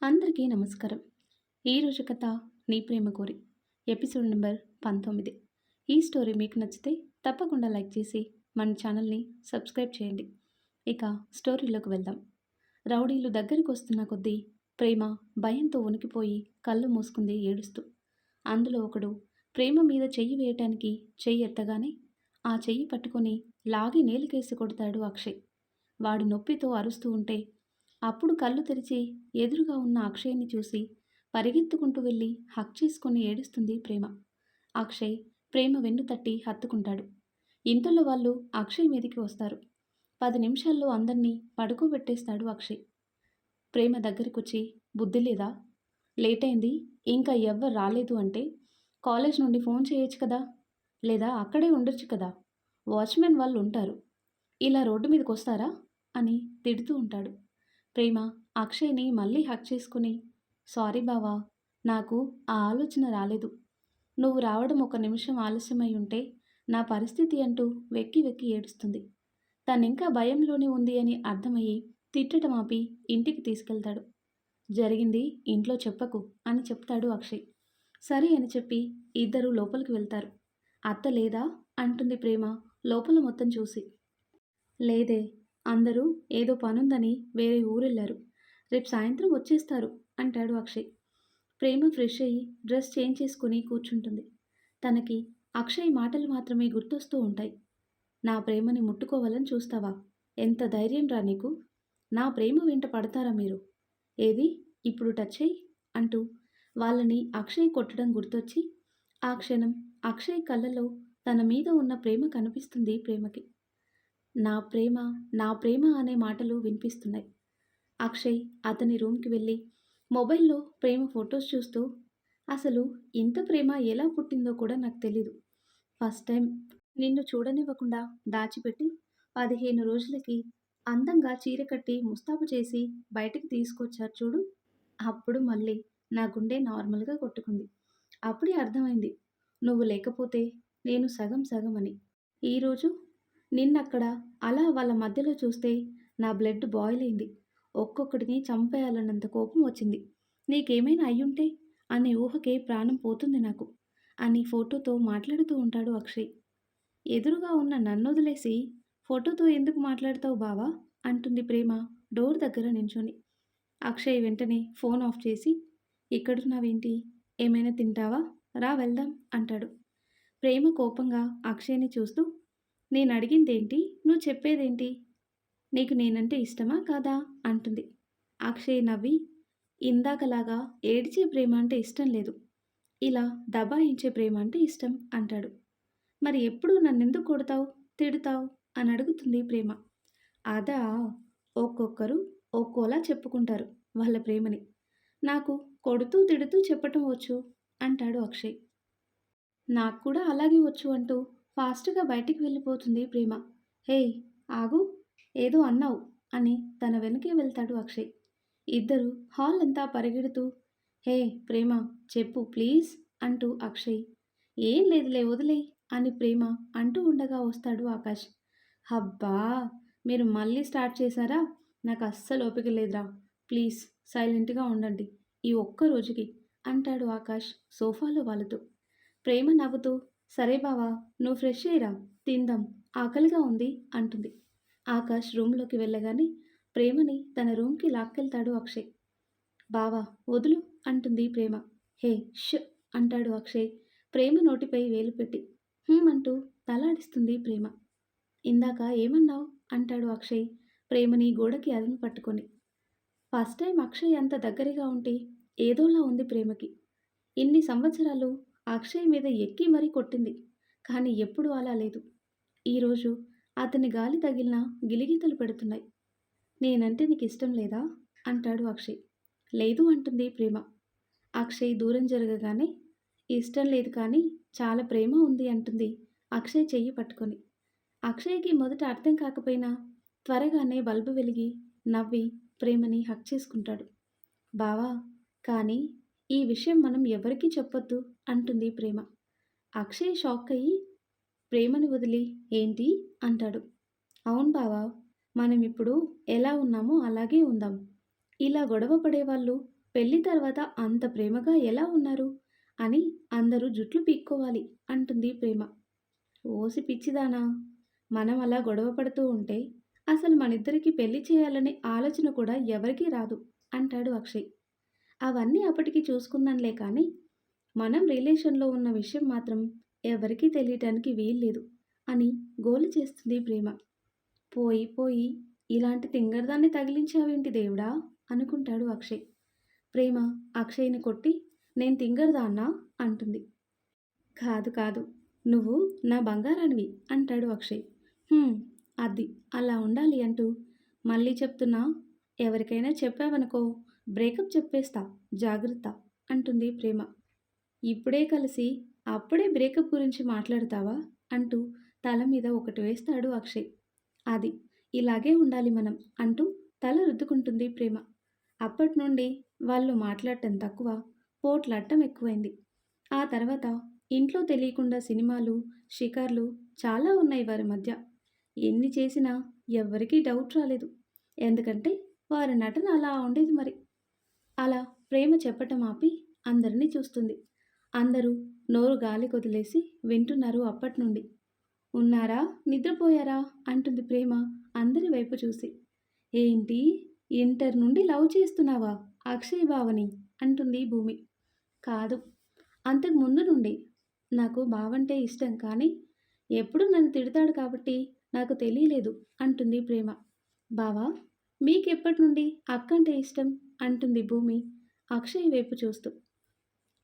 అందరికీ నమస్కారం. ఈరోజు కథ 'నీ ప్రేమ కోరి' ఎపిసోడ్ నెంబర్ 19. ఈ స్టోరీ మీకు నచ్చితే తప్పకుండా లైక్ చేసి మన ఛానల్ని సబ్స్క్రైబ్ చేయండి. ఇక స్టోరీలోకి వెళ్దాం. రౌడీలు దగ్గరికి వస్తున్న కొద్దీ ప్రేమ భయంతో వణికిపోయి కళ్ళు మూసుకుంది ఏడుస్తూ. అందులో ఒకడు ప్రేమ మీద చెయ్యి వేయటానికి చెయ్యి ఎత్తగానే ఆ చెయ్యి పట్టుకొని లాగి నేలకేసి కొడతాడు అక్షయ్. వాడి నొప్పితో అరుస్తూ ఉంటే అప్పుడు కళ్ళు తెరిచి ఎదురుగా ఉన్న అక్షయ్ని చూసి పరిగెత్తుకుంటూ వెళ్ళి హక్ చేసుకొని ఏడుస్తుంది ప్రేమ. అక్షయ్ ప్రేమ వెన్ను తట్టి హత్తుకుంటాడు. ఇంతలో వాళ్ళు అక్షయ్ మీదికి వస్తారు. 10 నిమిషాల్లో అందర్నీ పడుకోబెట్టేస్తాడు అక్షయ్. ప్రేమ దగ్గరికొచ్చి, బుద్ధి లేదా? లేట్ అయింది, ఇంకా ఎవ్వరు రాలేదు అంటే కాలేజ్ నుండి ఫోన్ చేయొచ్చు కదా, లేదా అక్కడే ఉండొచ్చు కదా, వాచ్మెన్ వాళ్ళు ఉంటారు, ఇలా రోడ్డు మీదకి వస్తారా అని తిడుతూ ఉంటాడు. ప్రేమ అక్షయ్ని మళ్ళీ హక్ చేసుకుని, సారీ బావా, నాకు ఆ ఆలోచన రాలేదు. నువ్వు రావడం 1 నిమిషం ఆలస్యమై ఉంటే నా పరిస్థితి అంటూ వెక్కి వెక్కి ఏడుస్తుంది. తనింకా భయంలోనే ఉంది అని అర్థమయ్యి తిట్టడం ఆపి ఇంటికి తీసుకెళ్తాడు. జరిగింది ఇంట్లో చెప్పకు అని చెప్తాడు అక్షయ్. సరే అని చెప్పి ఇద్దరూ లోపలికి వెళ్తారు. అత్త లేదా అంటుంది ప్రేమ లోపల మొత్తం చూసి. లేదే, అందరూ ఏదో పనుందని వేరే ఊరెళ్ళారు, రేపు సాయంత్రం వచ్చేస్తారు అంటాడు అక్షయ్. ప్రేమ ఫ్రెష్ అయ్యి డ్రెస్ చేంజ్ చేసుకుని కూర్చుంటుంది. తనకి అక్షయ్ మాటలు మాత్రమే గుర్తొస్తూ ఉంటాయి. నా ప్రేమని ముట్టుకోవాలని చూస్తావా? ఎంత ధైర్యం రా నీకు? నా ప్రేమ వెంట పడతారా మీరు? ఏది ఇప్పుడు టచ్ అయ్యి అంటూ వాళ్ళని అక్షయ్ కొట్టడం గుర్తొచ్చి ఆ క్షణం అక్షయ్ కళ్ళలో తన మీద ఉన్న ప్రేమ కనిపిస్తుంది ప్రేమకి. నా ప్రేమ, నా ప్రేమ అనే మాటలు వినిపిస్తున్నాయి. అక్షయ్ అతని రూమ్కి వెళ్ళి మొబైల్లో ప్రేమ ఫొటోస్ చూస్తూ, అసలు ఇంత ప్రేమ ఎలా పుట్టిందో కూడా నాకు తెలీదు. ఫస్ట్ టైం నిన్ను చూడనివ్వకుండా దాచిపెట్టి 15 రోజులకి అందంగా చీర కట్టి ముస్తాబు చేసి బయటికి తీసుకొచ్చారు చూడు, అప్పుడు మళ్ళీ నా గుండె నార్మల్గా కొట్టుకుంది. అప్పుడే అర్థమైంది నువ్వు లేకపోతే నేను సగం సగం అని. ఈరోజు నిన్నక్కడ అలా వాళ్ళ మధ్యలో చూస్తే నా బ్లడ్ బాయిల్ అయింది. ఒక్కొక్కడిని చంపేయాలన్నంత కోపం వచ్చింది. నీకేమైనా అయ్యుంటే అనే ఊహకే ప్రాణం పోతుంది నాకు అని ఫోటోతో మాట్లాడుతూ ఉంటాడు అక్షయ్. ఎదురుగా ఉన్న నన్నొదిలేసి ఫోటోతో ఎందుకు మాట్లాడతావు బావా అంటుంది ప్రేమ డోర్ దగ్గర నించొని. అక్షయ్ వెంటనే ఫోన్ ఆఫ్ చేసి, ఇక్కడున్నావేంటి, ఏమైనా తింటావా, రా వెళ్దాం అంటాడు. ప్రేమ కోపంగా అక్షయ్ని చూస్తూ, నేను అడిగిందేంటి, నువ్వు చెప్పేదేంటి, నీకు నేనంటే ఇష్టమా కాదా అంటుంది. అక్షయ్ నవ్వి, ఇందాకలాగా ఏడిచే ప్రేమ అంటే ఇష్టం లేదు, ఇలా దబాయించే ప్రేమ అంటే ఇష్టం అంటాడు. మరి ఎప్పుడు నన్నెందుకు కొడతావు, తిడతావు అని అడుగుతుంది ప్రేమ. అదా, ఒక్కొక్కరు ఒక్కోలా చెప్పుకుంటారు వాళ్ళ ప్రేమని. నాకు కొడుతూ తిడుతూ చెప్పటం వచ్చు అంటాడు అక్షయ్. నాకు కూడా అలాగే వచ్చు అంటూ ఫాస్ట్గా బయటికి వెళ్ళిపోతుంది ప్రేమ. హేయ్ ఆగు, ఏదో అన్నావు అని తన వెనకే వెళ్తాడు అక్షయ్. ఇద్దరు హాల్ అంతా పరిగెడుతూ, హే ప్రేమ చెప్పు ప్లీజ్ అంటూ అక్షయ్, ఏం లేదులే వదిలేయ్ అని ప్రేమ అంటూ ఉండగా వస్తాడు ఆకాష్. అబ్బా, మీరు మళ్ళీ స్టార్ట్ చేశారా, నాకు అస్సలు ఓపిక లేదురా, ప్లీజ్ సైలెంట్గా ఉండండి ఈ ఒక్క రోజుకి అంటాడు ఆకాష్ సోఫాలో వాలుతూ. ప్రేమ నవ్వుతూ, సరే బావా, నువ్వు ఫ్రెష్ అయ్యిరా, తిందాం, ఆకలిగా ఉంది అంటుంది. ఆకాష్ రూమ్లోకి వెళ్ళగానే ప్రేమని తన రూమ్కి లాక్కెళ్తాడు అక్షయ్. బావా వదులు అంటుంది ప్రేమ. హే ష్ అంటాడు అక్షయ్ ప్రేమ నోటిపై వేలు పెట్టి. అంటూ తలాడిస్తుంది ప్రేమ. ఇందాక ఏమన్నావు అంటాడు అక్షయ్ ప్రేమని గోడకి అదును పట్టుకొని. ఫస్ట్ టైం అక్షయ్ అంత దగ్గరగా ఉంటే ఏదోలా ఉంది ప్రేమకి. ఇన్ని సంవత్సరాలు అక్షయ్ మీద ఎక్కి మరీ కొట్టింది, కానీ ఎప్పుడూ అలా లేదు. ఈరోజు అతని గాలి తగిలినా గిలిగితలు పెడుతున్నాయి. నేనంటే నీకు ఇష్టం లేదా అంటాడు అక్షయ్. లేదు అంటుంది ప్రేమ. అక్షయ్ దూరం జరగగానే, ఇష్టం లేదు కానీ చాలా ప్రేమ ఉంది అంటుంది అక్షయ్ చెయ్యి పట్టుకొని. అక్షయ్కి మొదట అర్థం కాకపోయినా త్వరగానే బల్బు వెలిగి నవ్వి ప్రేమని హక్ చేసుకుంటాడు. బావా, కానీ ఈ విషయం మనం ఎవరికీ చెప్పొద్దు అంటుంది ప్రేమ. అక్షయ్ షాక్ అయ్యి ప్రేమని వదిలి ఏంటి అంటాడు. అవును బావా, మనం ఇప్పుడు ఎలా ఉన్నామో అలాగే ఉందాం, ఇలా గొడవ పడేవాళ్ళు పెళ్లి తర్వాత అంత ప్రేమగా ఎలా ఉన్నారు అని అందరూ జుట్లు పీక్కోవాలి అంటుంది ప్రేమ. ఓసి పిచ్చిదానా! మనం అలా గొడవ పడుతూ ఉంటే అసలు మనిద్దరికీ పెళ్లి చేయాలనే ఆలోచన కూడా ఎవరికీ రాదు అంటాడు అక్షయ్. అవన్నీ అప్పటికి చూసుకుందాంలే కానీ మనం రిలేషన్‌లో ఉన్న విషయం మాత్రం ఎవరికీ తెలియటానికి వీల్లేదు అని గోల చేస్తుంది ప్రేమ. పోయి పోయి ఇలాంటి తింగరదాన్ని తగిలించావేంటి దేవుడా! అనుకుంటాడు అక్షయ్. ప్రేమ అక్షయ్‌ని కొట్టి నేను తింగరదాన్నా అంటుంది. కాదు కాదు. నువ్వు నా బంగారానివి అంటాడు అక్షయ్. హ్మ్. అది. అలా ఉండాలి అంటూ మళ్ళీ చెప్తున్నా ఎవరికైనా చెప్పావనుకో బ్రేకప్ చెప్పేస్తా జాగ్రత్త అంటుంది ప్రేమ. ఇప్పుడే కలిసి అప్పుడే బ్రేకప్ గురించి మాట్లాడతావా అంటూ తల మీద ఒకటి వేస్తాడు అక్షయ్. అది. ఇలాగే ఉండాలి మనం అంటూ తల రుద్దుకుంటుంది ప్రేమ. అప్పట్నుండి వాళ్ళు మాట్లాడటం తక్కువ, పోట్లాడటం ఎక్కువైంది. ఆ తర్వాత ఇంట్లో తెలియకుండా సినిమాలు, షికార్లు చాలా ఉన్నాయి వారి మధ్య. ఎన్ని చేసినా ఎవ్వరికీ డౌట్ రాలేదు. ఎందుకంటే వారి నటన అలా ఉండేది మరి. అలా ప్రేమ చెప్పటం ఆపి అందరినీ చూస్తుంది. అందరూ నోరు గాలికొదిలేసి వింటున్నారు అప్పట్నుండి. ఉన్నారా? నిద్రపోయారా? అంటుంది ప్రేమ అందరి వైపు చూసి. ఏంటి? ఇంటర్ నుండి లవ్ చేస్తున్నావా? అక్షయ్ బావని అంటుంది భూమి. కాదు. అంతకు ముందు నుండి. నాకు బావంటే ఇష్టం కానీ ఎప్పుడు నన్ను తిడతాడు కాబట్టి నాకు తెలియలేదు అంటుంది ప్రేమ. బావా మీకెప్పటి నుండి అక్కంటే ఇష్టం అంటుంది భూమి అక్షయ్ వైపు చూస్తూ.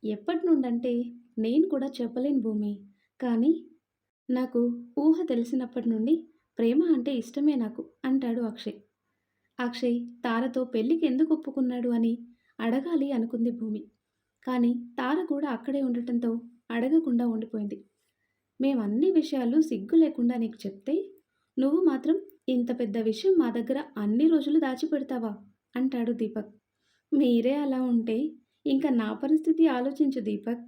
ఎప్పటి నుండంటే నేను కూడా చెప్పలేను భూమి. కానీ నాకు ఊహ తెలిసినప్పటి నుండి ప్రేమ అంటే ఇష్టమే నాకు అంటాడు అక్షయ్. అక్షయ్ తారతో పెళ్లికి ఎందుకు ఒప్పుకున్నాడు అని అడగాలి అనుకుంది భూమి. కానీ తార కూడా అక్కడే ఉండటంతో అడగకుండా ఉండిపోయింది. మేమన్ని విషయాలు సిగ్గు లేకుండా నీకు చెప్తే నువ్వు మాత్రం ఇంత పెద్ద విషయం మా దగ్గర అన్ని రోజులు దాచిపెడతావా అంటాడు దీపక్. మీరే అలా ఉంటే ఇంకా నా పరిస్థితి ఆలోచించు దీపక్.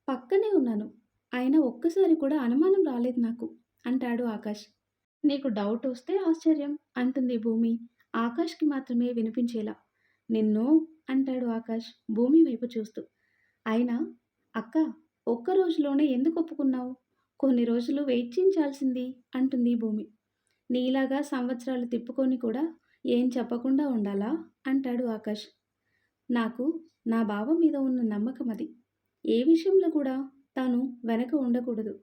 పక్కనే ఉన్నాను. అయినా ఒక్కసారి కూడా అనుమానం రాలేదు నాకు అంటాడు ఆకాష్. నీకు డౌట్ వస్తే ఆశ్చర్యం అంటుంది భూమి ఆకాష్కి మాత్రమే వినిపించేలా. నిన్ను అంటాడు ఆకాష్ భూమి వైపు చూస్తూ. అయినా అక్క ఒక్క రోజులోనే ఎందుకు ఒప్పుకున్నావు? కొన్ని రోజులు వెయిటించాల్సింది అంటుంది భూమి. నీలాగా సంవత్సరాలు తిప్పుకొని కూడా ఏం చెప్పకుండా ఉండాలా అంటాడు ఆకాష్. నాకు నా బావ మీద ఉన్న నమ్మకం అది. ఏ విషయంలో కూడా తాను వెనక ఉండకూడదు.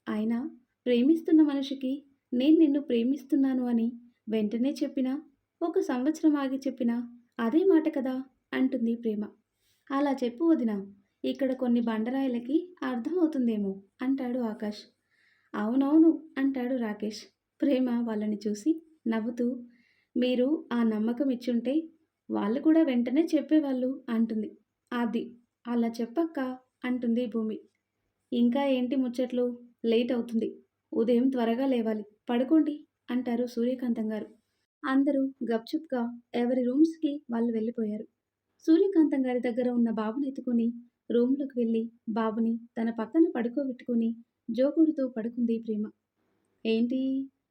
అయినా ప్రేమిస్తున్న మనిషికి నేను నిన్ను ప్రేమిస్తున్నాను అని వెంటనే చెప్పినా, ఒక సంవత్సరం ఆగి చెప్పినా అదే మాట కదా అంటుంది ప్రేమ. అలా చెప్పు వదినా. ఇక్కడ కొన్ని బండరాయిలకి అర్థమవుతుందేమో అంటాడు ఆకాష్. అవునవును అంటాడు రాకేష్. ప్రేమ వాళ్ళని చూసి నవ్వుతూ మీరు ఆ నమ్మకం ఇచ్చుంటే వాళ్ళు కూడా వెంటనే చెప్పేవాళ్ళు అంటుంది. అది అలా చెప్పక్క అంటుంది భూమి. ఇంకా ఏంటి ముచ్చట్లు? లేట్ అవుతుంది. ఉదయం త్వరగా లేవాలి. పడుకోండి అంటారు సూర్యకాంతం గారు. అందరూ గప్చుప్గా ఎవరి రూమ్స్కి వాళ్ళు వెళ్ళిపోయారు. సూర్యకాంతం గారి దగ్గర ఉన్న బాబుని ఎత్తుకుని రూమ్లోకి వెళ్ళి బాబుని తన పక్కన పడుకోబెట్టుకుని జోకుడుతూ పడుకుంది ప్రేమ. ఏంటి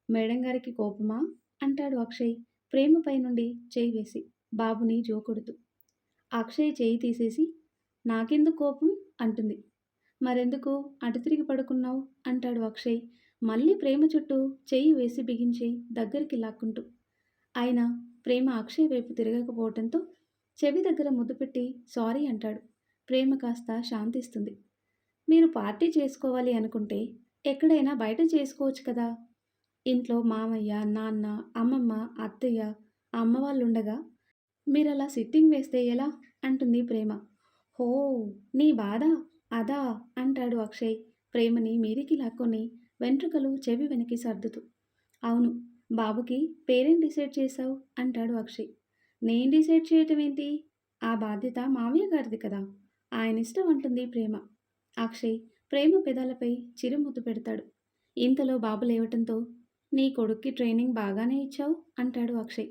మేడం గారికి కోపమా అంటాడు అక్షయ్ ప్రేమపై నుండి చేయి వేసి బాబుని జోకొడుతూ. అక్షయ్ చేయి తీసేసి నాకెందుకు కోపం అంటుంది. మరెందుకు అటు తిరిగి పడుకున్నావు అంటాడు అక్షయ్ మళ్ళీ ప్రేమ చుట్టూ చెయ్యి వేసి బిగించి దగ్గరికి లాక్కుంటూ. అయినా ప్రేమ అక్షయ్ వైపు తిరగకపోవడంతో చెవి దగ్గర ముద్దు పెట్టి సారీ అంటాడు. ప్రేమ కాస్త శాంతిస్తుంది. మీరు పార్టీ చేసుకోవాలి అనుకుంటే ఎక్కడైనా బయట చేసుకోవచ్చు కదా. ఇంట్లో మామయ్య, నాన్న, అమ్మమ్మ, అత్తయ్య, అమ్మ వాళ్ళుండగా మీరలా సిట్టింగ్ వేస్తే ఎలా అంటుంది ప్రేమ. హో నీ బాధ అదా అంటాడు అక్షయ్ ప్రేమని మీదికి లాక్కొని వెంట్రుకలు చెవి వెనక్కి సర్దుతూ. అవును బాబుకి పేరేం డిసైడ్ చేశావు అంటాడు అక్షయ్. నేను డిసైడ్ చేయటం ఏంటి? ఆ బాధ్యత మామయ్య గారిది కదా. ఆయన ఇష్టం అంటుంది ప్రేమ. అక్షయ్ ప్రేమ పెదాలపై చిరుముద్దు పెడతాడు. ఇంతలో బాబు లేవటంతో నీ కొడుక్కి ట్రైనింగ్ బాగానే ఇచ్చావు అంటాడు అక్షయ్.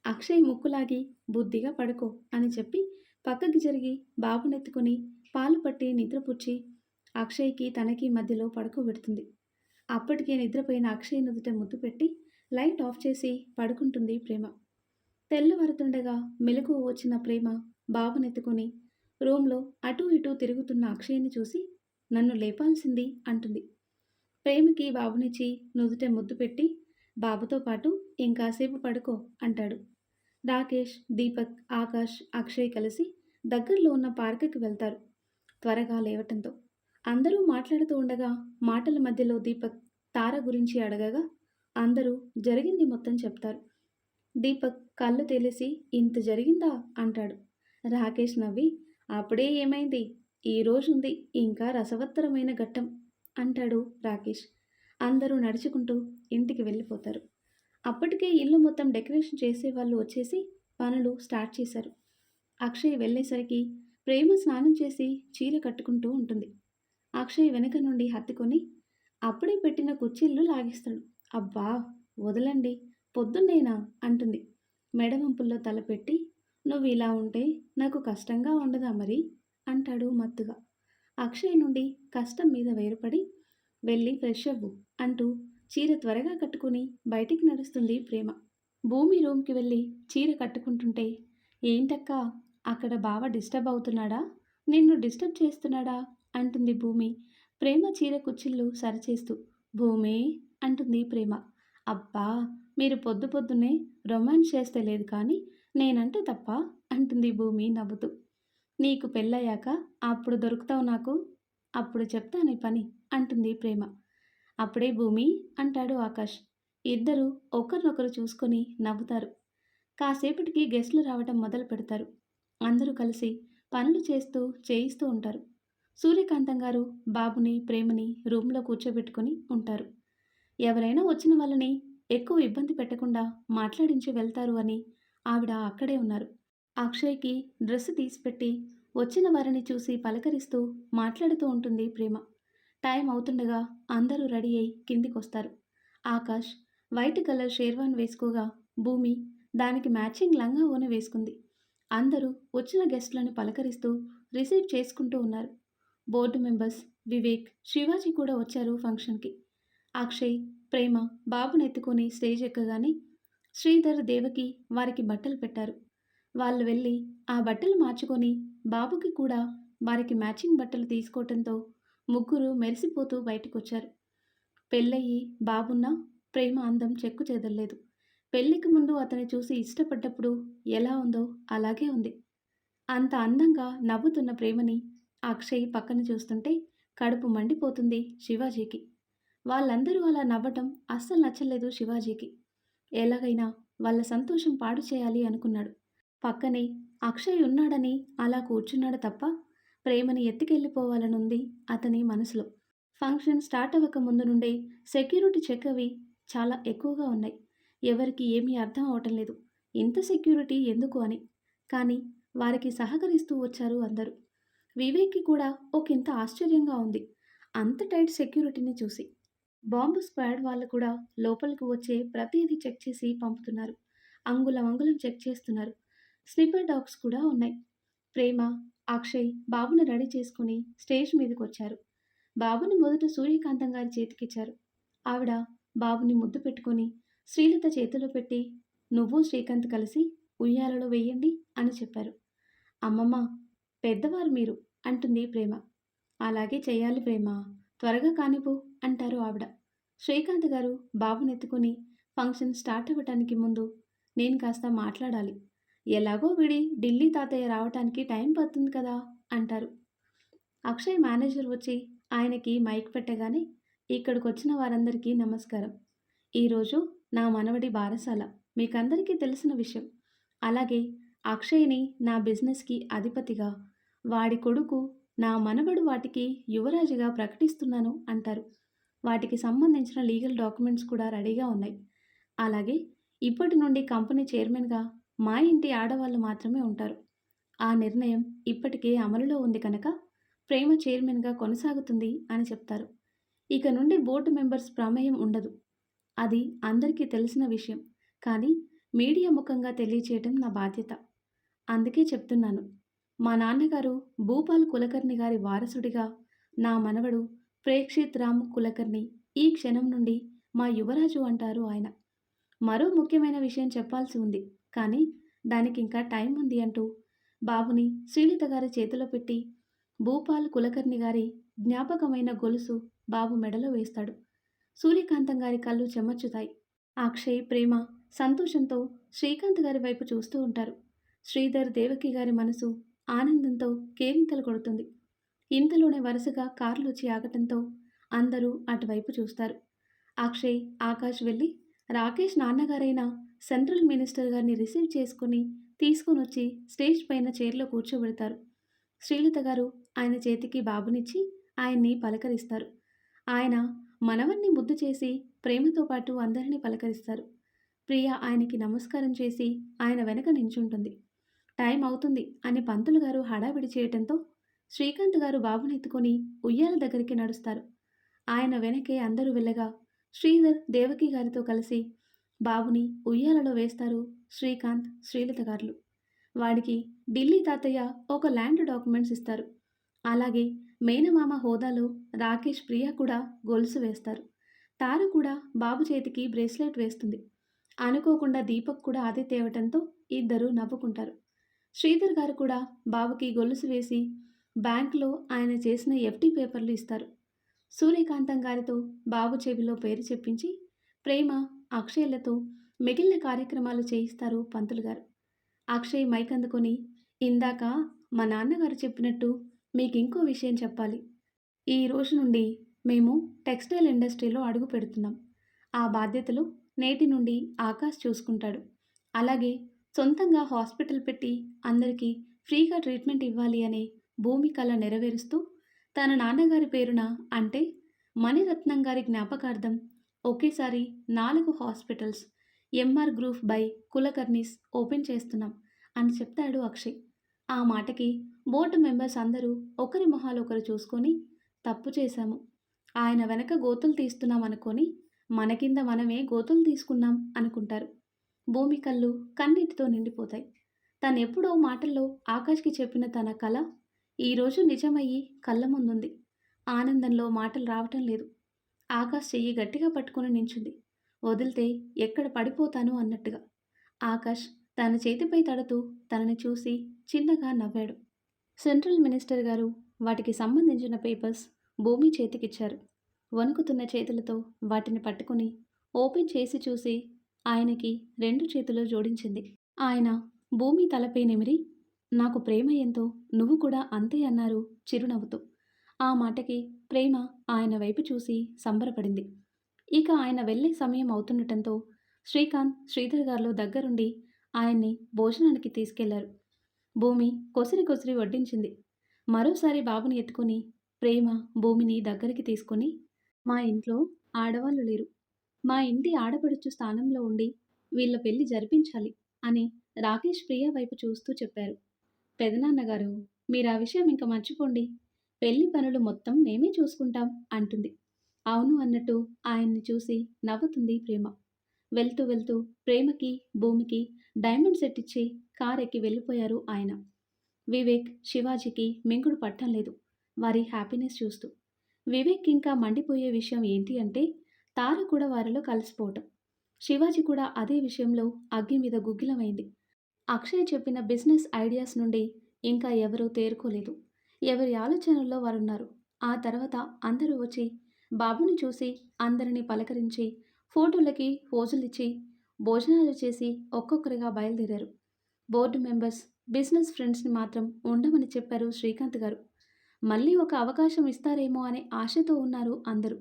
అక్షయ్ ముక్కులాగి బుద్ధిగా పడుకో అని చెప్పి పక్కకి జరిగి బాబునెత్తుకుని పాలు పట్టి నిద్రపుచ్చి అక్షయ్కి తనకి మధ్యలో పడుకోబెడుతుంది. అప్పటికే నిద్రపోయిన అక్షయ్ నుదుట ముద్దు పెట్టి లైట్ ఆఫ్ చేసి పడుకుంటుంది ప్రేమ. తెల్లవారుతుండగా మెలకువ వచ్చిన ప్రేమ బాబునెత్తుకొని రూమ్లో అటూ ఇటూ తిరుగుతున్న అక్షయ్ని చూసి నన్ను లేపాల్సింది అంటుంది. ప్రేమకి బాబునిచ్చి నుదుట ముద్దు పెట్టి బాబుతో పాటు ఇంకాసేపు పడుకో అంటాడు. రాకేష్, దీపక్, ఆకాష్, అక్షయ్ కలిసి దగ్గరలో ఉన్న పార్కుకి వెళ్తారు త్వరగా లేవటంతో. అందరూ మాట్లాడుతూ ఉండగా మాటల మధ్యలో దీపక్ తార గురించి అడగగా అందరూ జరిగింది మొత్తం చెప్తారు. దీపక్ కళ్ళు తేలేసి ఇంత జరిగిందా అంటాడు. రాకేష్ నవ్వి అప్పుడే ఏమైంది, ఈ రోజుంది ఇంకా రసవత్తరమైన ఘట్టం అంటాడు రాకేష్. అందరూ నడుచుకుంటూ ఇంటికి వెళ్ళిపోతారు. అప్పటికే ఇల్లు మొత్తం డెకరేషన్ చేసేవాళ్ళు వచ్చేసి పనులు స్టార్ట్ చేశారు. అక్షయ్ వెళ్ళేసరికి ప్రేమ స్నానం చేసి చీర కట్టుకుంటూ ఉంటుంది. అక్షయ్ వెనక నుండి హత్తుకొని అప్పుడే పెట్టిన కుర్చీళ్ళు లాగేస్తాడు. అబ్బా వదలండి, పొద్దున్నేనా అంటుంది. మెడవంపుల్లో తలపెట్టి నువ్వు ఇలా ఉంటే నాకు కష్టంగా ఉండదా మరి అంటాడు మత్తుగా. అక్షయ్ నుండి కష్టం మీద వేరుపడి వెళ్ళి ఫ్రెష్ అవ్వు అంటూ చీర త్వరగా కట్టుకుని బయటికి నడుస్తుంది ప్రేమ. భూమి రూమ్కి వెళ్ళి చీర కట్టుకుంటుంటే ఏంటక్కా అక్కడ బావ డిస్టర్బ్ అవుతున్నాడా, నిన్ను డిస్టర్బ్ చేస్తున్నాడా అంటుంది భూమి ప్రేమ చీర కుచ్చిళ్ళు సరిచేస్తూ. భూమి అంటుంది ప్రేమ. అబ్బా మీరు పొద్దు పొద్దున్నే రొమాన్స్ చేస్తే లేదు కానీ నేనంటే తప్ప అంటుంది భూమి నవ్వుతూ. నీకు పెళ్ళయ్యాక అప్పుడు దొరుకుతావు నాకు, అప్పుడు చెప్తా నీ పని అంటుంది ప్రేమ. అప్పుడే భూమి అంటాడు ఆకాష్. ఇద్దరూ ఒకరినొకరు చూసుకొని నవ్వుతారు. కాసేపటికి గెస్టులు రావటం మొదలు పెడతారు. అందరూ కలిసి పనులు చేయిస్తూ ఉంటారు. సూర్యకాంతం గారు బాబుని ప్రేమని రూమ్లో కూర్చోబెట్టుకుని ఉంటారు. ఎవరైనా వచ్చిన వాళ్ళని ఎక్కువ ఇబ్బంది పెట్టకుండా మాట్లాడించి వెళ్తారు అని ఆవిడ అక్కడే ఉన్నారు. అక్షయ్కి డ్రెస్ తీసిపెట్టి వచ్చిన వారిని చూసి పలకరిస్తూ మాట్లాడుతూ ఉంటుంది ప్రేమ. టైం అవుతుండగా అందరూ రెడీ అయి కిందికొస్తారు. ఆకాష్ వైట్ కలర్ షేర్వాన్ వేసుకోగా భూమి దానికి మ్యాచింగ్ లంగా ఓని వేసుకుంది. అందరూ వచ్చిన గెస్టులను పలకరిస్తూ రిసీవ్ చేసుకుంటూ ఉన్నారు. బోర్డు మెంబర్స్ వివేక్, శివాజీ కూడా వచ్చారు ఫంక్షన్కి. అక్షయ్, ప్రేమ బాబునెత్తుకొని స్టేజ్ ఎక్కగానే శ్రీధర్, దేవకి వారికి బట్టలు పెట్టారు. వాళ్ళు వెళ్ళి ఆ బట్టలు మార్చుకొని బాబుకి కూడా వారికి మ్యాచింగ్ బట్టలు తీసుకోవటంతో ముగ్గురు మెరిసిపోతూ బయటకొచ్చారు. పెళ్ళయి బాబున్న ప్రేమ అందం చెక్కు చెదరలేదు. పెళ్లికి ముందు అతని చూసి ఇష్టపడ్డప్పుడు ఎలా ఉందో అలాగే ఉంది. అంత అందంగా నవ్వుతున్న ప్రేమని అక్షయ్ పక్కన చూస్తుంటే కడుపు మండిపోతుంది శివాజీకి. వాళ్ళందరూ అలా నవ్వటం అస్సలు నచ్చలేదు శివాజీకి. ఎలాగైనా వాళ్ళ సంతోషం పాడు చేయాలి అనుకున్నాడు. పక్కనే అక్షయ్ ఉన్నాడని అలా కూర్చున్నాడు తప్ప ప్రేమని ఎత్తుకెళ్ళిపోవాలనుంది అతని మనసులో. ఫంక్షన్ స్టార్ట్ అవ్వక ముందు నుండే సెక్యూరిటీ చెక్ అవి చాలా ఎక్కువగా ఉన్నాయి. ఎవరికి ఏమీ అర్థం అవటం లేదు ఇంత సెక్యూరిటీ ఎందుకు అని. కానీ వారికి సహకరిస్తూ వచ్చారు అందరూ. వివేక్కి కూడా ఒకంత ఆశ్చర్యంగా ఉంది అంత టైట్ సెక్యూరిటీని చూసి. బాంబు స్క్వాడ్ వాళ్ళు కూడా లోపలికి వచ్చే ప్రతిదీ చెక్ చేసి పంపుతున్నారు. అంగుళం అంగుళం చెక్ చేస్తున్నారు. స్నిపర్ డాగ్స్ కూడా ఉన్నాయి. ప్రేమ, అక్షయ్ బాబుని రెడీ చేసుకుని స్టేజ్ మీదకి వచ్చారు. బాబుని మొదట సూర్యకాంతం గారి చేతికిచ్చారు. ఆవిడ బాబుని ముద్దు పెట్టుకొని శ్రీలత చేతిలో పెట్టి నువ్వు శ్రీకాంత్ కలిసి ఉయ్యాలలో వెయ్యండి అని చెప్పారు. అమ్మమ్మ పెద్దవారు మీరు అంటుంది ప్రేమ. అలాగే చెయ్యాలి ప్రేమ, త్వరగా కానిపో అంటారు ఆవిడ. శ్రీకాంత్ గారు బాబునెత్తుకొని ఫంక్షన్ స్టార్ట్ అవ్వటానికి ముందు నేను కాస్త మాట్లాడాలి, ఎలాగో విడి ఢిల్లీ తాతయ్య రావటానికి టైం పడుతుంది కదా అంటారు. అక్షయ్ మేనేజర్ వచ్చి ఆయనకి మైక్ పెట్టగానే ఇక్కడికి వచ్చిన వారందరికీ నమస్కారం. ఈరోజు నా మనవడి బారసాల మీకందరికీ తెలిసిన విషయం. అలాగే అక్షయ్ని నా బిజినెస్కి అధిపతిగా, వాడి కొడుకు నా మనవడు వాటికి యువరాజుగా ప్రకటిస్తున్నాను అంటారు. వాటికి సంబంధించిన లీగల్ డాక్యుమెంట్స్ కూడా రెడీగా ఉన్నాయి. అలాగే ఇప్పటి నుండి కంపెనీ చైర్మన్గా మా ఇంటి ఆడవాళ్ళు మాత్రమే ఉంటారు. ఆ నిర్ణయం ఇప్పటికే అమలులో ఉంది కనుక ప్రేమ చైర్మన్గా కొనసాగుతుంది అని చెప్తారు. ఇక నుండి బోర్డు మెంబర్స్ ప్రమేయం ఉండదు. అది అందరికీ తెలిసిన విషయం. కానీ మీడియా ముఖంగా తెలియచేయటం నా బాధ్యత. అందుకే చెప్తున్నాను. మా నాన్నగారు భూపాల్ కులకర్ణి గారి వారసుడిగా నా మనవడు ప్రేక్షిత్ రామ్ కులకర్ణి ఈ క్షణం నుండి మా యువరాజు అంటారు ఆయన. మరో ముఖ్యమైన విషయం చెప్పాల్సి ఉంది కానీ దానికి ఇంకా టైం ఉంది అంటూ బాబుని శ్రీలత గారి చేతిలో పెట్టి భూపాల్ కులకర్ణి గారి జ్ఞాపకమైన గొలుసు బాబు మెడలో వేస్తాడు. సూర్యకాంతం గారి కళ్ళు చెమర్చుతాయి. అక్షయ్, ప్రేమ సంతోషంతో శ్రీకాంత్ గారి వైపు చూస్తూ ఉంటారు. శ్రీధర్, దేవకి గారి మనసు ఆనందంతో కేరింతలు కొడుతుంది. ఇంతలోనే వరుసగా కార్లొచ్చి ఆగటంతో అందరూ అటువైపు చూస్తారు. అక్షయ్, ఆకాష్ వెళ్ళి రాకేష్ నాన్నగారైన సెంట్రల్ మినిస్టర్ గారిని రిసీవ్ చేసుకుని తీసుకొనొచ్చి స్టేజ్ పైన చైర్లో కూర్చోబెడతారు. శ్రీలత గారు ఆయన చేతికి బాబునిచ్చి ఆయన్ని పలకరిస్తారు. ఆయన మనవన్ని ముద్దు చేసి ప్రేమతో పాటు అందరినీ పలకరిస్తారు. ప్రియ ఆయనకి నమస్కారం చేసి ఆయన వెనక నించుంటుంది. టైం అవుతుంది అని పంతులు గారు హడావిడి చేయటంతో శ్రీకాంత్ గారు బాబునెత్తుకొని ఉయ్యాల దగ్గరికి నడుస్తారు. ఆయన వెనకే అందరూ వెళ్ళగా శ్రీధర్, దేవకి గారితో కలిసి బాబుని ఉయ్యాలలో వేస్తారు శ్రీకాంత్, శ్రీలత గారులు. వాడికి ఢిల్లీ తాతయ్య ఒక ల్యాండ్ డాక్యుమెంట్స్ ఇస్తారు. అలాగే మేనమామ హోదాలో రాకేష్, ప్రియ కూడా గొలుసు వేస్తారు. తార కూడా బాబు చేతికి బ్రేస్లెట్ వేస్తుంది. అనుకోకుండా దీపక్ కూడా అదే తేవటంతో ఇద్దరూ నవ్వుకుంటారు. శ్రీధర్ గారు కూడా బాబుకి గొలుసు వేసి బ్యాంకులో ఆయన చేసిన ఎఫ్డి పేపర్లు ఇస్తారు. సూర్యకాంతం గారితో బాబు చెవిలో పేరు చెప్పించి ప్రేమ, అక్షయ్లతో మిగిలిన కార్యక్రమాలు చేయిస్తారు పంతులు గారు. అక్షయ్ మైక్ అందుకొని, ఇందాక మా నాన్నగారు చెప్పినట్టు మీకు ఇంకో విషయం చెప్పాలి. ఈ రోజు నుండి మేము టెక్స్టైల్ ఇండస్ట్రీలో అడుగు పెడుతున్నాం. ఆ బాధ్యతలు నేటి నుండి ఆకాష్ చూసుకుంటాడు. అలాగే సొంతంగా హాస్పిటల్ పెట్టి అందరికీ ఫ్రీగా ట్రీట్మెంట్ ఇవ్వాలి అనే భూమి కళ నెరవేరుస్తూ తన నాన్నగారి పేరున, అంటే మణిరత్నం గారి జ్ఞాపకార్థం ఒకేసారి 4 hospitals MR group by Kulkarnis open చేస్తున్నాం అని చెప్తాడు అక్షయ్. ఆ మాటకి బోర్డు మెంబర్స్ అందరూ ఒకరి మొహాలు ఒకరు చూసుకొని తప్పు చేశాము, ఆయన వెనక గోతులు తీస్తున్నాం అనుకొని మన కింద మనమే గోతులు తీసుకున్నాం అనుకుంటారు. భూమి కళ్ళు కన్నీటితో నిండిపోతాయి. తనెప్పుడో మాటల్లో ఆకాష్కి చెప్పిన తన కళ ఈరోజు నిజమయ్యి కళ్ళ ముందుంది. ఆనందంలో మాటలు రావటం లేదు. ఆకాష్ చెయ్యి గట్టిగా పట్టుకుని నించుంది. వదిలితే ఎక్కడ పడిపోతాను అన్నట్టుగా. ఆకాష్ తన చేతిపై తడుతూ తనని చూసి చిన్నగా నవ్వాడు. సెంట్రల్ మినిస్టర్ గారు వాటికి సంబంధించిన పేపర్స్ భూమి చేతికిచ్చారు. వణుకుతున్న చేతులతో వాటిని పట్టుకుని ఓపెన్ చేసి చూసి ఆయనకి 2 చేతులు జోడించింది. ఆయన భూమి తలపై నిమిరి, నాకు ప్రేమ ఎంతో నువ్వు కూడా అంతే అన్నారు చిరునవ్వుతూ. ఆ మాటకి ప్రేమ ఆయన వైపు చూసి సంబరపడింది. ఇక ఆయన వెళ్ళే సమయం అవుతుండటంతో శ్రీకాంత్, శ్రీధర్ గారు దగ్గరుండి ఆయన్ని భోజనానికి తీసుకెళ్లారు. భూమి కొసిరి కొసిరి వడ్డించింది. మరోసారి బాబుని ఎత్తుకొని ప్రేమ భూమిని దగ్గరికి తీసుకొని, మా ఇంట్లో ఆడవాళ్ళు లేరు, మా ఇంటి ఆడపడుచు స్థానంలో ఉండి వీళ్ళ పెళ్లి జరిపించాలి అని రాకేష్, ప్రియ వైపు చూస్తూ చెప్పారు. పెదనాన్నగారు, మీరు ఆ విషయం ఇంకా మర్చిపోండి, పెళ్లి పనులు మొత్తం మేమే చూసుకుంటాం అంటుంది. అవును అన్నట్టు ఆయన్ని చూసి నవ్వుతుంది ప్రేమ. వెళ్తూ వెళ్తూ ప్రేమకి, భూమికి డైమండ్ సెట్ ఇచ్చి కారెక్కి వెళ్ళిపోయారు ఆయన. వివేక్, శివాజీకి మింగుడు పట్టం లేదు వారి హ్యాపీనెస్ చూస్తూ. వివేక్ ఇంకా మండిపోయే విషయం ఏంటి అంటే తార కూడా వారిలో కలిసిపోవటం. శివాజీ కూడా అదే విషయంలో అగ్గి మీద గుగ్గిలమైంది. అక్షయ్ చెప్పిన బిజినెస్ ఐడియాస్ నుండి ఇంకా ఎవరూ తేరుకోలేదు. ఎవరి ఆలోచనల్లో వారున్నారు. ఆ తర్వాత అందరూ వచ్చి బాబుని చూసి అందరినీ పలకరించి ఫోటోలకి పోజులిచ్చి భోజనాలు చేసి ఒక్కొక్కరిగా బయలుదేరారు. బోర్డు మెంబర్స్, బిజినెస్ ఫ్రెండ్స్ని మాత్రం ఉండమని చెప్పారు శ్రీకాంత్ గారు. మళ్ళీ ఒక అవకాశం ఇస్తారేమో అనే ఆశతో ఉన్నారు అందరూ.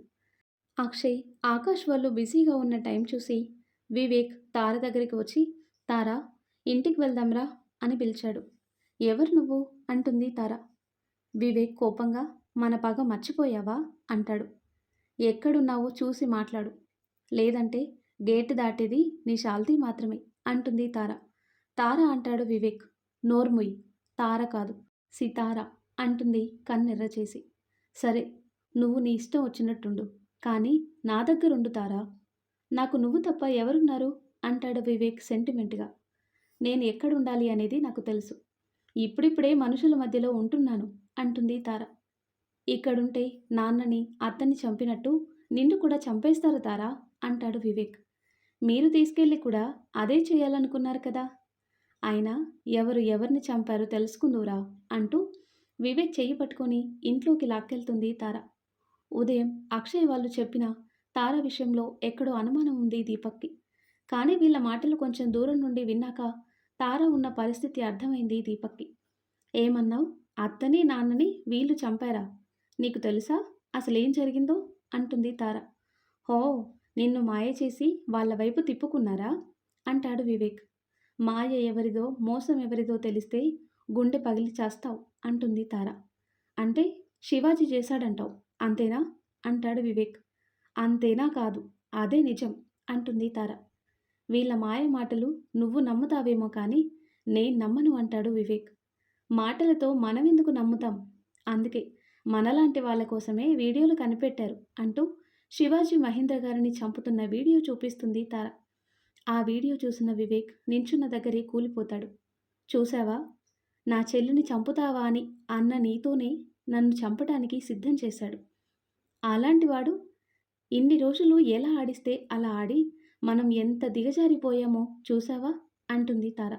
అక్షయ్, ఆకాష్ వాళ్ళు బిజీగా ఉన్న టైం చూసి వివేక్ తార దగ్గరికి వచ్చి, తారా, ఇంటికి వెళ్దాంరా అని పిలిచాడు. ఎవరు నువ్వు అంటుంది తార. వివేక్ కోపంగా, మన పగ మర్చిపోయావా అంటాడు. ఎక్కడున్నావో చూసి మాట్లాడు, లేదంటే గేటు దాటేది నీ శాల్తీ మాత్రమే అంటుంది తార. తార అంటాడు వివేక్. నోర్ముయ్, తార కాదు సితార అంటుంది కన్నెర్ర చేసి. సరే, నువ్వు నీ ఇష్టం వచ్చినట్టుండు, కానీ నా దగ్గరుండు తారా, నాకు నువ్వు తప్ప ఎవరున్నారు అంటాడు వివేక్ సెంటిమెంట్గా. నేను ఎక్కడుండాలి అనేది నాకు తెలుసు, ఇప్పుడిప్పుడే మనుషుల మధ్యలో ఉంటున్నాను అంటుంది తార. ఇక్కడుంటే నాన్నని, అత్తని చంపినట్టు నిన్ను కూడా చంపేస్తారు తారా అంటాడు వివేక్. మీరు తీసుకెళ్ళి కూడా అదే చేయాలనుకున్నారు కదా. అయినా ఎవరు ఎవరిని చంపారో తెలుసుకుందువురా అంటూ వివేక్ చెయ్యి పట్టుకొని ఇంట్లోకి లాక్కెళ్తుంది తార. ఉదయం అక్షయ్ వాళ్ళు చెప్పిన తార విషయంలో ఎక్కడో అనుమానం ఉంది దీపక్‌కి. కానీ వీళ్ళ మాటలు కొంచెం దూరం నుండి విన్నాక తార ఉన్న పరిస్థితి అర్థమైంది దీపక్‌కి. "ఏమన్నావు? అత్తని, నాన్నని వీళ్ళు చంపారా? నీకు తెలుసా? అసలేం జరిగిందో?" అంటుంది తార. "హో! నిన్ను మాయ చేసి వాళ్ళ వైపు తిప్పుకున్నారా?" అంటాడు వివేక్. "మాయ ఎవరిదో, మోసం ఎవరిదో తెలిస్తే గుండె పగిలి చస్తావు" అంటుంది తార. "అంటే శివాజీ చేశాడంటావు అంతేనా?" అంటాడు వివేక్. "అంతేనా కాదు, అదే నిజం" అంటుంది తార. "వీళ్ళ మాయ మాటలు నువ్వు నమ్ముతావేమో కానీ నేను నమ్మను" అంటాడు వివేక్. "మాటలతో మనమెందుకు నమ్ముతాం? అందుకే మనలాంటి వాళ్ళ కోసమే వీడియోలు కనిపెట్టారు" అంటూ శివాజీ మహేంద్ర గారిని చంపుతున్న వీడియో చూపిస్తుంది తార. ఆ వీడియో చూసిన వివేక్ నించున్న దగ్గరే కూలిపోతాడు. "చూశావా? నా చెల్లిని చంపుతావా అని అన్న నీతోనే నన్ను చంపటానికి సిద్ధం చేశాడు. అలాంటివాడు ఇన్ని రోజులు ఎలా ఆడిస్తే అలా ఆడి మనం ఎంత దిగజారిపోయామో చూశావా?" అంటుంది తార.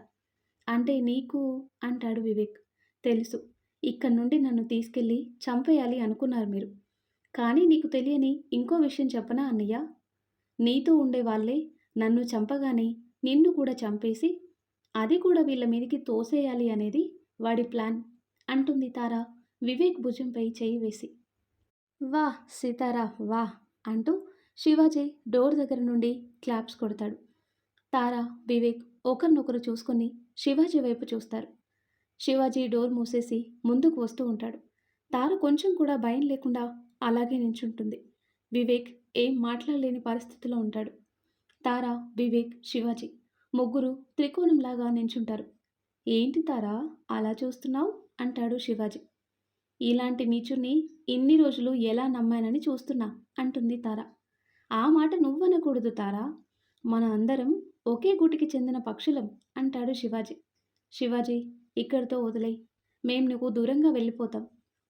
"అంటే నీకు" అంటాడు వివేక్. "తెలుసు. ఇక్కడి నుండి నన్ను తీసుకెళ్ళి చంపేయాలి అనుకున్నారు మీరు. కానీ నీకు తెలియని ఇంకో విషయం చెప్పనా అన్నయ్య? నీతో ఉండే వాళ్ళే నన్ను చంపగానే నిన్ను కూడా చంపేసి అది కూడా వీళ్ళ మీదికి తోసేయాలి అనేది వాడి ప్లాన్" అంటుంది తార వివేక్ భుజంపై చెయ్యి వేసి. "వాహ్ సితారా వాహ్" అంటూ శివాజీ డోర్ దగ్గర నుండి క్లాప్స్ కొడతాడు. తార, వివేక్ ఒకరినొకరు చూసుకొని శివాజీ వైపు చూస్తారు. శివాజీ డోర్ మూసేసి ముందుకు వస్తూ ఉంటాడు. తార కొంచెం కూడా భయం లేకుండా అలాగే నించుంటుంది. వివేక్ ఏం మాట్లాడలేని పరిస్థితిలో ఉంటాడు. తార, వివేక్, శివాజీ ముగ్గురు త్రికోణంలాగా నించుంటారు. "ఏంటి తారా అలా చూస్తున్నావు?" అంటాడు శివాజీ. "ఇలాంటి నీచుణ్ణి ఇన్ని రోజులు ఎలా నమ్మానని చూస్తున్నా" అంటుంది తార. "ఆ మాట నువ్వనకూడదు తారా. మన అందరం ఒకే గూటికి చెందిన పక్షులం" అంటాడు శివాజీ. "శివాజీ ఇక్కడితో వదిలేయ్. మేం నువ్వు దూరంగా వెళ్ళిపోతాం.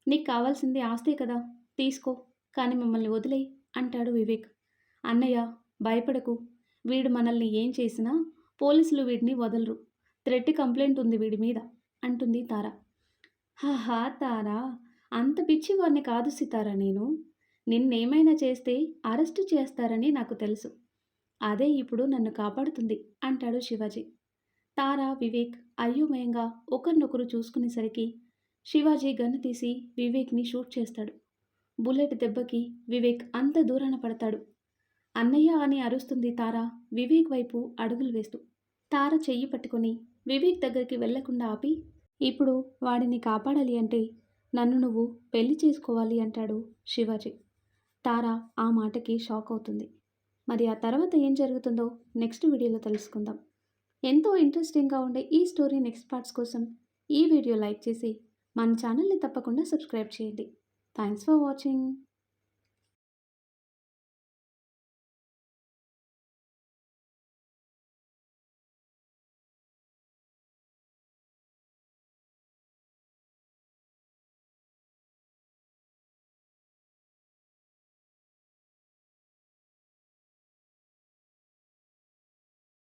నీకు కావాల్సింది ఆస్తే కదా, తీసుకో. కానీ మమ్మల్ని వదిలేయ్" అంటాడు వివేక్. "అన్నయ్య భయపడకు. వీడు మనల్ని ఏం చేసినా పోలీసులు వీడిని వదలరు. థ్రెట్ కంప్లైంట్ ఉంది వీడి మీద" అంటుంది తార. "హాహా తారా, అంత పిచ్చివాడిని కాదు సితారా నేను. నిన్నేమైనా చేస్తే అరెస్టు చేస్తారని నాకు తెలుసు. అదే ఇప్పుడు నన్ను కాపాడుతుంది" అంటాడు శివాజీ. తార, వివేక్ అయోమయంగా ఒకరినొకరు చూసుకునేసరికి శివాజీ గన్ను తీసి వివేక్ని షూట్ చేస్తాడు. బుల్లెట్ దెబ్బకి వివేక్ అంత దూరాన పడతాడు. "అన్నయ్య" అని అరుస్తుంది తార వివేక్ వైపు అడుగులు వేస్తూ. తార చెయ్యి పట్టుకొని వివేక్ దగ్గరికి వెళ్లకుండా ఆపి, "ఇప్పుడు వాడిని కాపాడాలి అంటే నన్ను నువ్వు పెళ్లి చేసుకోవాలి" అంటాడు శివాజీ. తార ఆ మాటకి షాక్ అవుతుంది. మరి ఆ తర్వాత ఏం జరుగుతుందో నెక్స్ట్ వీడియోలో తెలుసుకుందాం. ఎంతో ఇంట్రెస్టింగ్గా ఉండే ఈ స్టోరీ నెక్స్ట్ పార్ట్స్ కోసం ఈ వీడియో లైక్ చేసి మన ఛానల్ని తప్పకుండా సబ్స్క్రైబ్ చేయండి. Thanks for watching.